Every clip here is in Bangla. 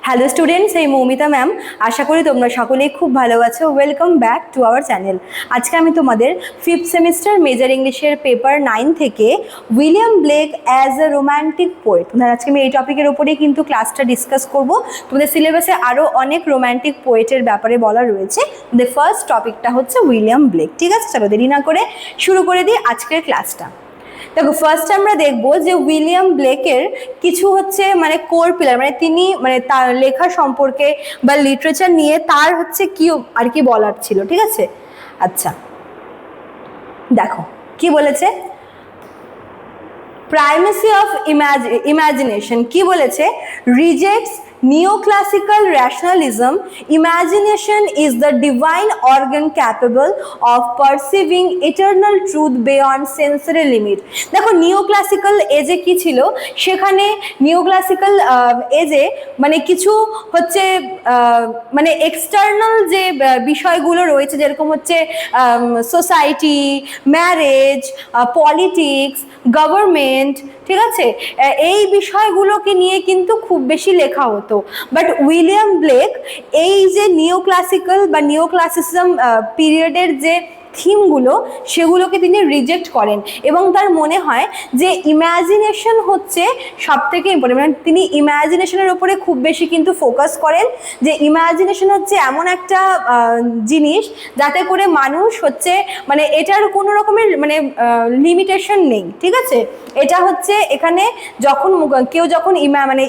হ্যালো স্টুডেন্টস, এই মৌমিতা ম্যাম। আশা করি তোমরা সকলেই খুব ভালো আছো। Welcome back to our channel. আজকে আমি তোমাদের 5th সেমিস্টার মেজর ইংলিশের পেপার 9 থেকে William Blake as a romantic poet, আজকে আমি এই টপিকের ওপরেই কিন্তু ক্লাসটা ডিসকাস করব। তোমাদের সিলেবাসে আরও অনেক রোম্যান্টিক পোয়েটের ব্যাপারে বলা রয়েছে। তোমাদের ফার্স্ট টপিকটা হচ্ছে উইলিয়াম ব্লেক। ঠিক আছে, চলো দেরি না করে শুরু করে দিই আজকের ক্লাসটা। দেখো, ফার্স্ট আমরা দেখবো যে উইলিয়াম ব্লেকের কিছু হচ্ছে কোর পিলার, তিনি তার লেখা সম্পর্কে বা লিটারেচার নিয়ে তার হচ্ছে কি আর কি বলার ছিল। ঠিক আছে, আচ্ছা দেখো কি বলেছে। প্রাইমেসি অফ ইমাজিনেশন কি বলেছে? Rejects neoclassical rationalism. Imagination is the divine organ capable of perceiving eternal truth beyond sensory limit. দেখো, নিওক্লাসিক্যাল এজে কি ছিল, সেখানে নিওক্লাসিক্যাল এজে কিছু হচ্ছে এক্সটার্নাল যে বিষয়গুলো রয়েছে, যেরকম হচ্ছে সোসাইটি, ম্যারেজ, পলিটিক্স, গভর্নমেন্ট, ঠিক আছে, এই বিষয়গুলোকে নিয়ে কিন্তু খুব বেশি লেখা হতো। বাট উইলিয়াম ব্লেক এই যে নিওক্লাসিক্যাল বা নিওক্লাসিসিজম পিরিয়ডের যে থিমগুলো, সেগুলোকে তিনি রিজেক্ট করেন এবং তার মনে হয় যে ইম্যাজিনেশন হচ্ছে সব থেকে ইম্পর্টেন্ট। তিনি ইম্যাজিনেশনের ওপরে খুব বেশি কিন্তু ফোকাস করেন, যে ইম্যাজিনেশন হচ্ছে এমন একটা জিনিস যাতে করে মানুষ হচ্ছে এটার কোনো রকমের লিমিটেশন নেই। ঠিক আছে, এটা হচ্ছে এখানে যখন কেউ যখন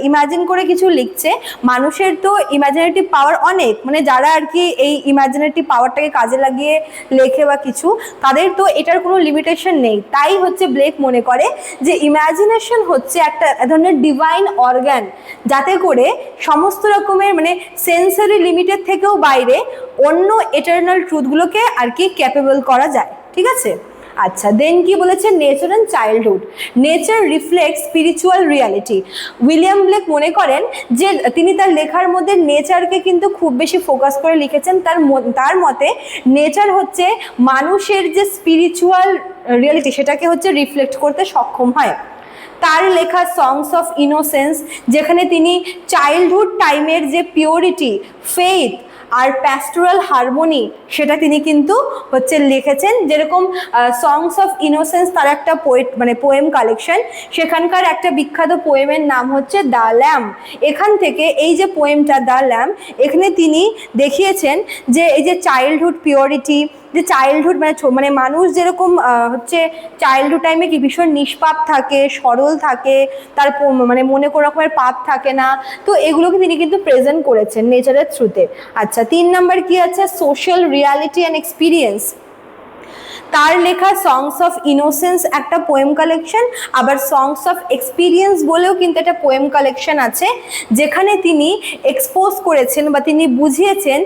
ইমাজিন করে কিছু লিখছে, মানুষের তো ইমাজিনেটিভ পাওয়ার অনেক, যারা আর কি এই ইমাজিনেটিভ পাওয়ারটাকে কাজে লাগিয়ে লেখে বা কিছু, তাদের তো এটার কোনো লিমিটেশন নেই। তাই হচ্ছে ব্লেক মনে করে যে ইমাজিনেশন হচ্ছে একটা ধরনের ডিভাইন অর্গান, যাতে করে সমস্ত রকমের সেন্সরি লিমিটের থেকেও বাইরে অন্য এটার্নাল ট্রুথগুলোকে আর কি ক্যাপেবল করা যায়। ঠিক আছে, আচ্ছা দেন কি বলেছে? Nature and childhood. Nature reflect spiritual reality. William Blake মনে করেন যে তিনি তার লেখার মধ্যে নেচারকে কিন্তু খুব বেশি ফোকাস করে লিখেছেন। তার মতে নেচার হচ্ছে মানুষের যে স্পিরিচুয়াল রিয়ালিটি, সেটাকে হচ্ছে রিফ্লেক্ট করতে সক্ষম হয়। তার লেখা সংস অফ ইনোসেন্স, যেখানে তিনি চাইল্ডহুড টাইমের যে পিওরিটি, ফেথ আর প্যাস্টোরাল হারমোনি, সেটা তিনি কিন্তু হচ্ছে লিখেছেন। যেরকম সংস অফ ইনোসেন্স তার একটা পোয়েম কালেকশন, সেখানকার একটা বিখ্যাত পোয়েমের নাম হচ্ছে দ্য ল্যাম্ব। এখান থেকে এই যে পোয়েমটা দ্য ল্যাম্ব, এখানে তিনি দেখিয়েছেন যে এই যে চাইল্ডহুড পিওরিটি, যে চাইল্ডহুড মানুষ যেরকম হচ্ছে চাইল্ডহুড টাইমে কি ভীষণ নিষ্পাপ থাকে, সরল থাকে, তার মনে কোনো রকমের পাপ থাকে না, তো এগুলোকে তিনি কিন্তু প্রেজেন্ট করেছেন নেচারের থ্রুতে। আচ্ছা, 3 নাম্বার কি আছে? Social reality and experience. তার লেখা সংস অফ ইনোসেন্স একটা পোয়েম কালেকশন, আবার সংস অফ এক্সপিরিয়েন্স বলেও কিন্তু একটা পোয়েম কালেকশন আছে, যেখানে তিনি এক্সপোজ করেছেন বা তিনি বুঝিয়েছেন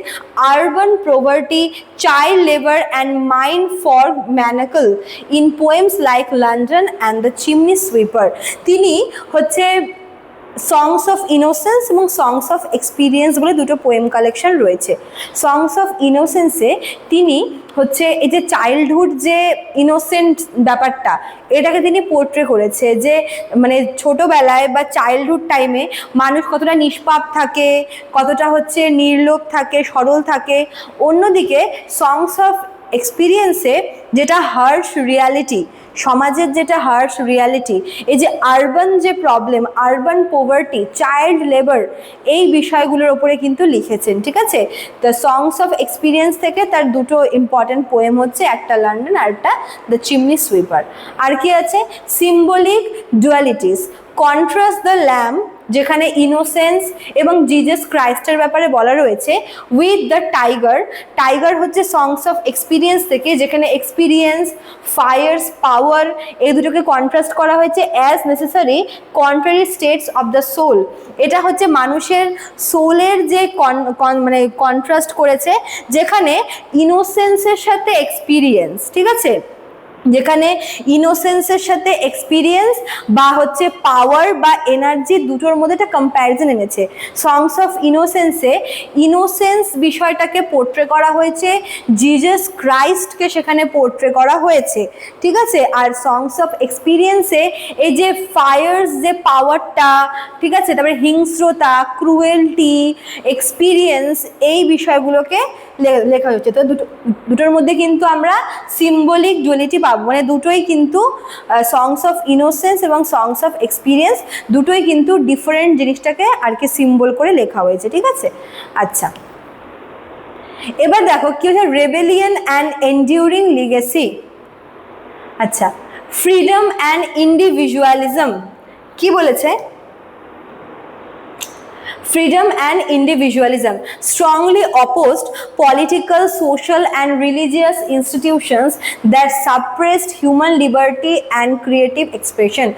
urban poverty, child labour and mind for manacle in poems like London and the chimney sweeper. তিনি হচ্ছে সংস অফ ইনোসেন্স এবং সংস অফ এক্সপিরিয়েন্স বলে দুটো পোয়েম কালেকশন রয়েছে। সংস অফ ইনোসেন্সে তিনি হচ্ছে এই যে চাইল্ডহুড যে ইনোসেন্ট ব্যাপারটা, এটাকে তিনি পোর্ট্রে করেছে, যে ছোটোবেলায় বা চাইল্ডহুড টাইমে মানুষ কতটা নিষ্পাপ থাকে, কতটা হচ্ছে নির্লোভ থাকে, সরল থাকে। অন্যদিকে সংস অফ এক্সপিরিয়েন্সে যেটা হার্শ রিয়ালিটি, সমাজের যেটা হার্শ রিয়ালিটি, এই যে আরবান যে problem, urban poverty, child labour, এই বিষয়গুলোর ওপরে কিন্তু লিখেছেন। ঠিক আছে, দ্য সংস অফ এক্সপিরিয়েন্স থেকে তার দুটো ইম্পর্টেন্ট পোয়েম হচ্ছে, একটা লন্ডন আর একটা দ্য চিমনি সুইপার। আর কি আছে? সিম্বলিক ডুয়ালিটিস, কন্ট্রাস্ট দ্য ল্যাম্ব, যেখানে ইনোসেন্স এবং জিজাস ক্রাইস্টের ব্যাপারে বলা রয়েছে, উইথ দ্য টাইগার। টাইগার হচ্ছে সংস অফ এক্সপিরিয়েন্স থেকে, যেখানে এক্সপিরিয়েন্স, ফায়ার্স, পাওয়ার, এই দুটোকে কন্ট্রাস্ট করা হয়েছে as necessary contrary states of the soul. এটা হচ্ছে মানুষের সোলের যে কন্ট্রাস্ট করেছে, যেখানে ইনোসেন্সের সাথে এক্সপিরিয়েন্স। ঠিক আছে, যেখানে ইনোসেন্সের সাথে এক্সপিরিয়েন্স বা হচ্ছে পাওয়ার বা এনার্জি দুটোর মধ্যে একটা কম্প্যারিজন এনেছে। সংস অফ ইনোসেন্সে ইনোসেন্স বিষয়টাকে পোর্ট্রে করা হয়েছে, জিজাস ক্রাইস্টকে সেখানে পোর্ট্রে করা হয়েছে, ঠিক আছে। আর সংস অফ এক্সপিরিয়েন্সে এই যে ফায়ার্স যে পাওয়ারটা, ঠিক আছে, তারপরে হিংস্রতা, ক্রুয়েলটি, এক্সপিরিয়েন্স, এই বিষয়গুলোকে লেখা হচ্ছে। তো দুটোর মধ্যে কিন্তু আমরা সিম্বলিক ডুয়ালিটি পাবো, মানে দুটোই কিন্তু সংস অফ ইনোসেন্স এবং সংস অফ এক্সপিরিয়েন্স দুটোই কিন্তু ডিফারেন্ট জিনিসটাকে আর কি সিম্বল করে লেখা হয়েছে, ঠিক আছে। আচ্ছা, এবার দেখো কি হচ্ছে রেবেলিয়ন অ্যান্ড এন্ডিউরিং লিগেসি। আচ্ছা, ফ্রিডম অ্যান্ড ইন্ডিভিজুয়ালিজম কি বলেছে? Freedom and individualism strongly opposed political, social, and religious institutions that suppressed human liberty and creative expression.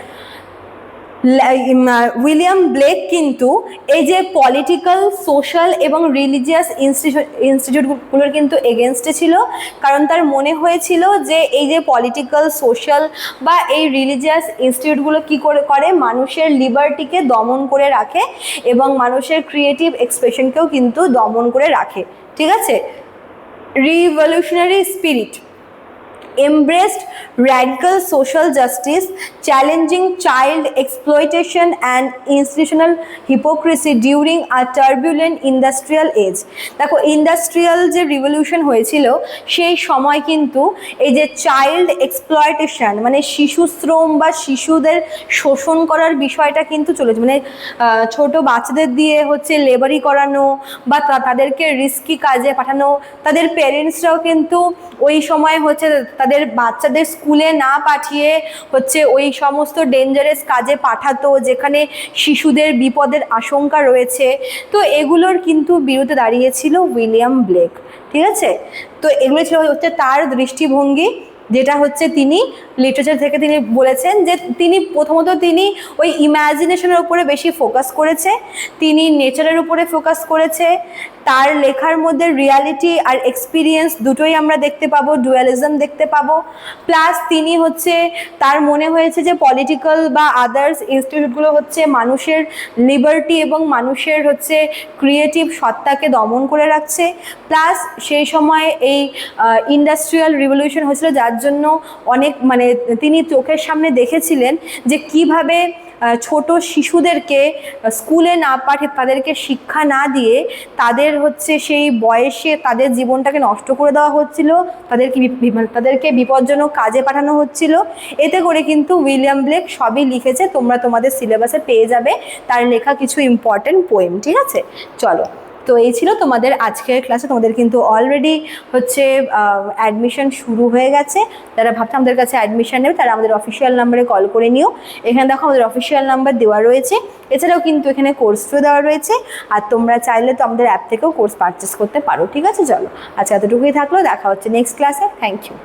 William Blake কিন্তু এই যে পলিটিক্যাল, সোশ্যাল এবং রিলিজিয়াস ইনস্টিটিউটগুলোর কিন্তু এগেনস্টে ছিল, কারণ তার মনে হয়েছিল যে এই যে পলিটিক্যাল, সোশ্যাল বা এই রিলিজিয়াস ইনস্টিটিউটগুলো কী করে মানুষের লিবার্টিকে দমন করে রাখে এবং মানুষের ক্রিয়েটিভ এক্সপ্রেশনকেও কিন্তু দমন করে রাখে, ঠিক আছে। Revolutionary spirit embraced radical social justice, challenging child exploitation and institutional hypocrisy during a turbulent industrial age. দেখো ইন্ডাস্ট্রিয়াল যে রিভলিউশন হয়েছিল সেই সময় কিন্তু এই যে চাইল্ড এক্সপ্লয়টেশন মানে শিশু শ্রম বা শিশুদের শোষণ করার বিষয়টা কিন্তু চলেছে, মানে ছোট বাচ্চাদের দিয়ে হচ্ছে লেবারি করানো বা তাদেরকে রিস্কি কাজে পাঠানো। তাদের পেরেন্টসরাও কিন্তু ওই সময় হচ্ছে তাদের বাচ্চাদের স্কুলে না পাঠিয়ে হচ্ছে ওই সমস্ত ডেঞ্জারাস কাজে পাঠাতো যেখানে শিশুদের বিপদের আশঙ্কা রয়েছে। তো এগুলোর কিন্তু বিরুদ্ধে দাঁড়িয়েছিল উইলিয়াম ব্লেক, ঠিক আছে। তো এগুলো ছিল হচ্ছে তার দৃষ্টিভঙ্গি, যেটা হচ্ছে তিনি লিটারেচার থেকে তিনি বলেছেন যে তিনি প্রথমত তিনি ওই ইম্যাজিনেশনের উপরে বেশি ফোকাস করেছে, তিনি নেচারের উপরে ফোকাস করেছে। তার লেখার মধ্যে রিয়ালিটি আর এক্সপিরিয়েন্স দুটোই আমরা দেখতে পাবো, ডুয়ালিজম দেখতে পাবো। প্লাস তিনি হচ্ছে তার মনে হয়েছে যে পলিটিক্যাল বা আদার্স ইনস্টিটিউটগুলো হচ্ছে মানুষের লিবার্টি এবং মানুষের হচ্ছে ক্রিয়েটিভ সত্তাকে দমন করে রাখছে। প্লাস সেই সময় এই ইন্ডাস্ট্রিয়াল রিভলিউশন হয়েছিল, যার জন্য অনেক মানে তিনি চোখের সামনে দেখেছিলেন যে কিভাবে ছোট শিশুদেরকে স্কুলে না পাঠিয়ে তাদেরকে শিক্ষা না দিয়ে তাদের হচ্ছে সেই বয়সে তাদের জীবনটাকে নষ্ট করে দেওয়া হচ্ছিল, তাদেরকে বিপজ্জনক কাজে পাঠানো হচ্ছিল। এতে করে কিন্তু উইলিয়াম ব্লেক সবই লিখেছে, তোমরা তোমাদের সিলেবাসে পেয়ে যাবে তার লেখা কিছু ইম্পর্টেন্ট পোয়েম, ঠিক আছে। চলো, তো এই ছিল তোমাদের আজকের ক্লাসে। তোমাদের কিন্তু অলরেডি হচ্ছে অ্যাডমিশন শুরু হয়ে গেছে। যারা ভাবছে আমাদের কাছে অ্যাডমিশন নেবে তারা আমাদের অফিসিয়াল নাম্বারে কল করে নিও। এখানে দেখো আমাদের অফিসিয়াল নাম্বার দেওয়া রয়েছে, এছাড়াও কিন্তু এখানে কোর্স ফি দেওয়া রয়েছে, আর তোমরা চাইলে তো আমাদের অ্যাপ থেকেও কোর্স পারচেস করতে পারো, ঠিক আছে। চলো, আচ্ছা এতটুকুই থাকলো, দেখা হচ্ছে নেক্সট ক্লাসে। Thank you.